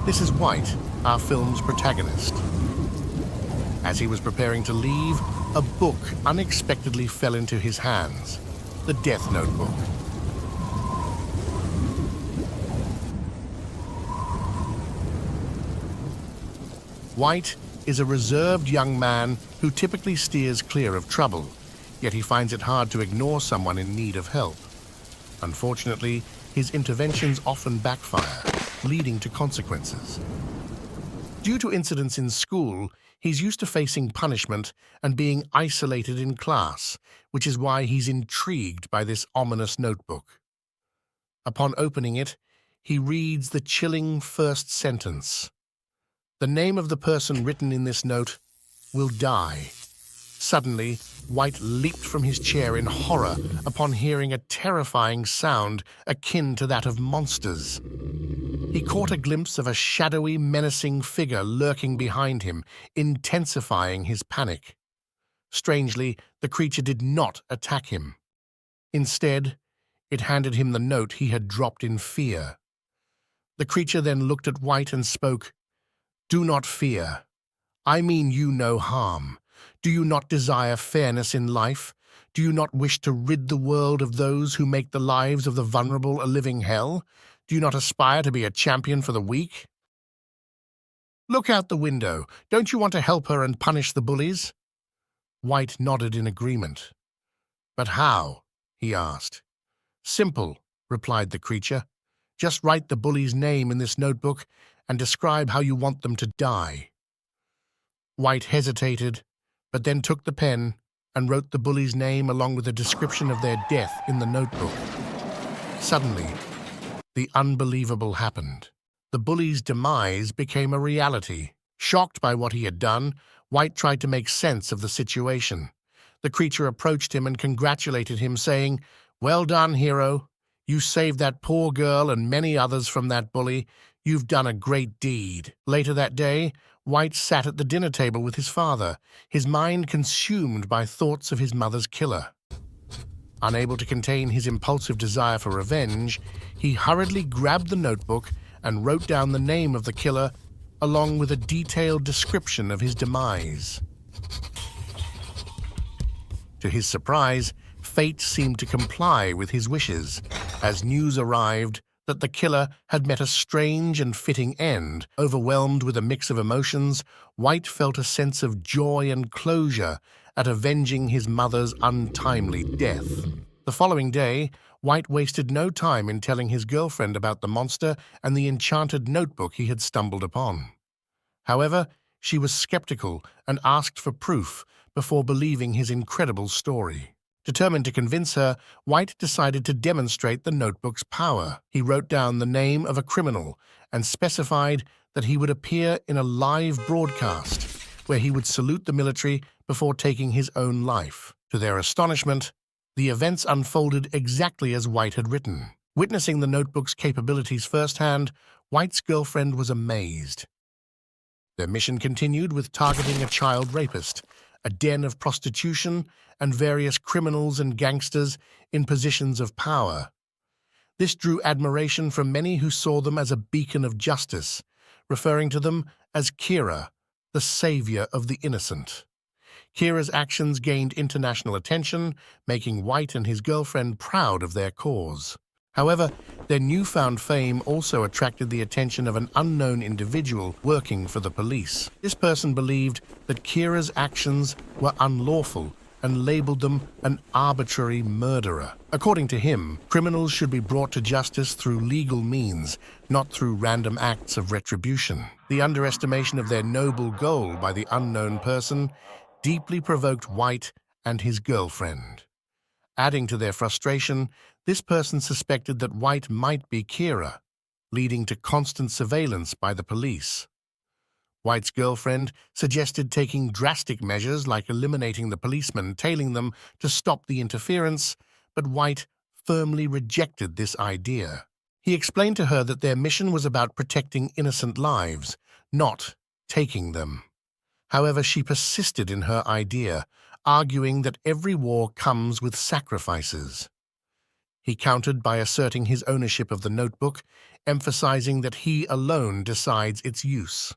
This is White, our film's protagonist. As he was preparing to leave, a book unexpectedly fell into his hands, the Death Notebook. White is a reserved young man who typically steers clear of trouble, yet he finds it hard to ignore someone in need of help. Unfortunately, his interventions often backfire, leading to consequences. Due to incidents in school, he's used to facing punishment and being isolated in class, which is why he's intrigued by this ominous notebook. Upon opening it, he reads the chilling first sentence. The name of the person written in this note will die. Suddenly, White leaped from his chair in horror upon hearing a terrifying sound akin to that of monsters. He caught a glimpse of a shadowy, menacing figure lurking behind him, intensifying his panic. Strangely, the creature did not attack him. Instead, it handed him the note he had dropped in fear. The creature then looked at White and spoke, "Do not fear. I mean you no harm. Do you not desire fairness in life? Do you not wish to rid the world of those who make the lives of the vulnerable a living hell? Do you not aspire to be a champion for the weak? Look out the window. Don't you want to help her and punish the bullies?" White nodded in agreement. "But how?" he asked. "Simple," replied the creature. "Just write the bully's name in this notebook and describe how you want them to die." White hesitated, but then took the pen and wrote the bully's name along with a description of their death in the notebook. Suddenly, the unbelievable happened. The bully's demise became a reality. Shocked by what he had done, White tried to make sense of the situation. The creature approached him and congratulated him, saying, "Well done, hero. You saved that poor girl and many others from that bully. You've done a great deed." Later that day, White sat at the dinner table with his father, his mind consumed by thoughts of his mother's killer. Unable to contain his impulsive desire for revenge, he hurriedly grabbed the notebook and wrote down the name of the killer, along with a detailed description of his demise. To his surprise, fate seemed to comply with his wishes, as news arrived that the killer had met a strange and fitting end. Overwhelmed with a mix of emotions, White felt a sense of joy and closure at avenging his mother's untimely death. The following day, White wasted no time in telling his girlfriend about the monster and the enchanted notebook he had stumbled upon. However, she was skeptical and asked for proof before believing his incredible story. Determined to convince her, White decided to demonstrate the notebook's power. He wrote down the name of a criminal and specified that he would appear in a live broadcast where he would salute the military before taking his own life. To their astonishment, the events unfolded exactly as White had written. Witnessing the notebook's capabilities firsthand, White's girlfriend was amazed. Their mission continued with targeting a child rapist, a den of prostitution, and various criminals and gangsters in positions of power. This drew admiration from many who saw them as a beacon of justice, referring to them as Kira, the savior of the innocent. Kira's actions gained international attention, making White and his girlfriend proud of their cause. However, their newfound fame also attracted the attention of an unknown individual working for the police. This person believed that Kira's actions were unlawful and labeled them an arbitrary murderer. According to him, criminals should be brought to justice through legal means, not through random acts of retribution. The underestimation of their noble goal by the unknown person deeply provoked White and his girlfriend. Adding to their frustration, this person suspected that White might be Kira, leading to constant surveillance by the police. White's girlfriend suggested taking drastic measures like eliminating the policemen tailing them to stop the interference, but White firmly rejected this idea. He explained to her that their mission was about protecting innocent lives, not taking them. However, she persisted in her idea, arguing that every war comes with sacrifices. He countered by asserting his ownership of the notebook, emphasizing that he alone decides its use.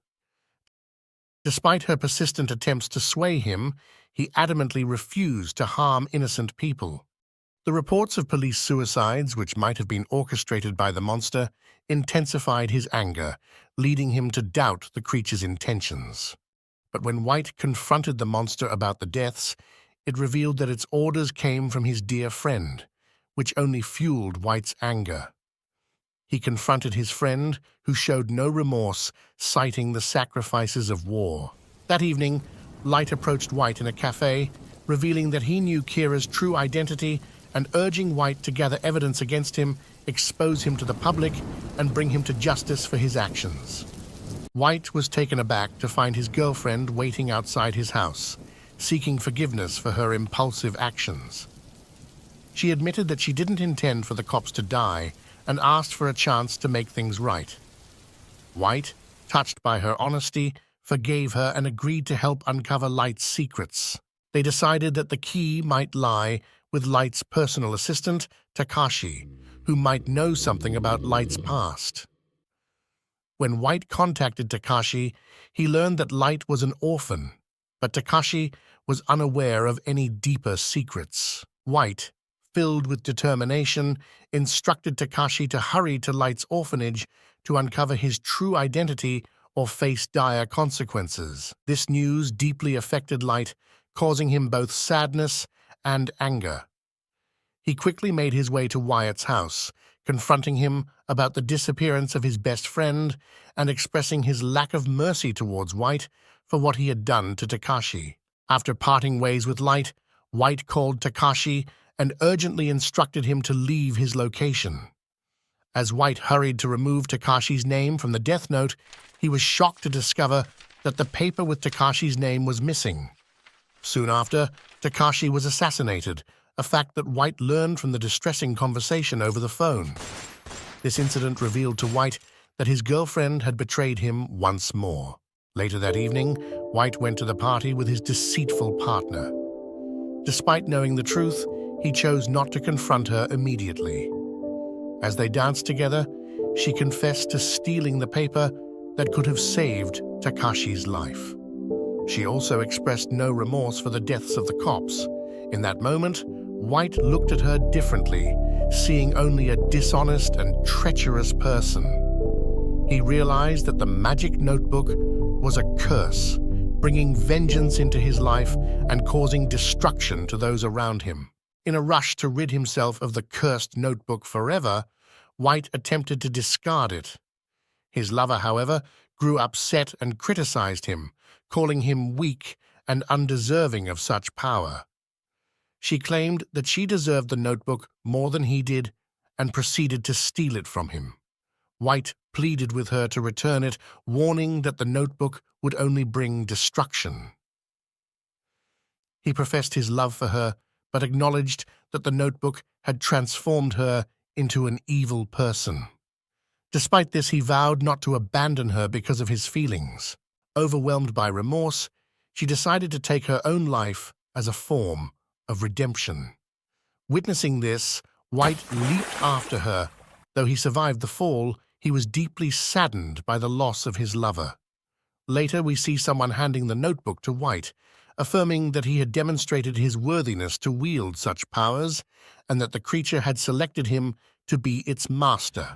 Despite her persistent attempts to sway him, he adamantly refused to harm innocent people. The reports of police suicides, which might have been orchestrated by the monster, intensified his anger, leading him to doubt the creature's intentions. But when White confronted the monster about the deaths, it revealed that its orders came from his dear friend, which only fueled White's anger. He confronted his friend, who showed no remorse, citing the sacrifices of war. That evening, Light approached White in a cafe, revealing that he knew Kira's true identity and urging White to gather evidence against him, expose him to the public, and bring him to justice for his actions. White was taken aback to find his girlfriend waiting outside his house, seeking forgiveness for her impulsive actions. She admitted that she didn't intend for the cops to die and asked for a chance to make things right. White, touched by her honesty, forgave her and agreed to help uncover Light's secrets. They decided that the key might lie with Light's personal assistant, Takashi, who might know something about Light's past. When White contacted Takashi, he learned that Light was an orphan, but Takashi was unaware of any deeper secrets. White, filled with determination, instructed Takashi to hurry to Light's orphanage to uncover his true identity or face dire consequences. This news deeply affected Light, causing him both sadness and anger. He quickly made his way to Wyatt's house, confronting him about the disappearance of his best friend and expressing his lack of mercy towards White for what he had done to Takashi. After parting ways with Light, White called Takashi and urgently instructed him to leave his location. As White hurried to remove Takashi's name from the death note, he was shocked to discover that the paper with Takashi's name was missing. Soon after, Takashi was assassinated, a fact that White learned from the distressing conversation over the phone. This incident revealed to White that his girlfriend had betrayed him once more. Later that evening, White went to the party with his deceitful partner. Despite knowing the truth, he chose not to confront her immediately. As they danced together, she confessed to stealing the paper that could have saved Takashi's life. She also expressed no remorse for the deaths of the cops. In that moment, White looked at her differently, seeing only a dishonest and treacherous person. He realized that the magic notebook was a curse, bringing vengeance into his life and causing destruction to those around him. In a rush to rid himself of the cursed notebook forever, White attempted to discard it. His lover, however, grew upset and criticized him, calling him weak and undeserving of such power. She claimed that she deserved the notebook more than he did and proceeded to steal it from him. White pleaded with her to return it, warning that the notebook would only bring destruction. He professed his love for her, but acknowledged that the notebook had transformed her into an evil person. Despite this, he vowed not to abandon her because of his feelings. Overwhelmed by remorse, she decided to take her own life as a form of redemption. Witnessing this, White leaped after her. Though he survived the fall, he was deeply saddened by the loss of his lover. Later, we see someone handing the notebook to White, affirming that he had demonstrated his worthiness to wield such powers and that the creature had selected him to be its master.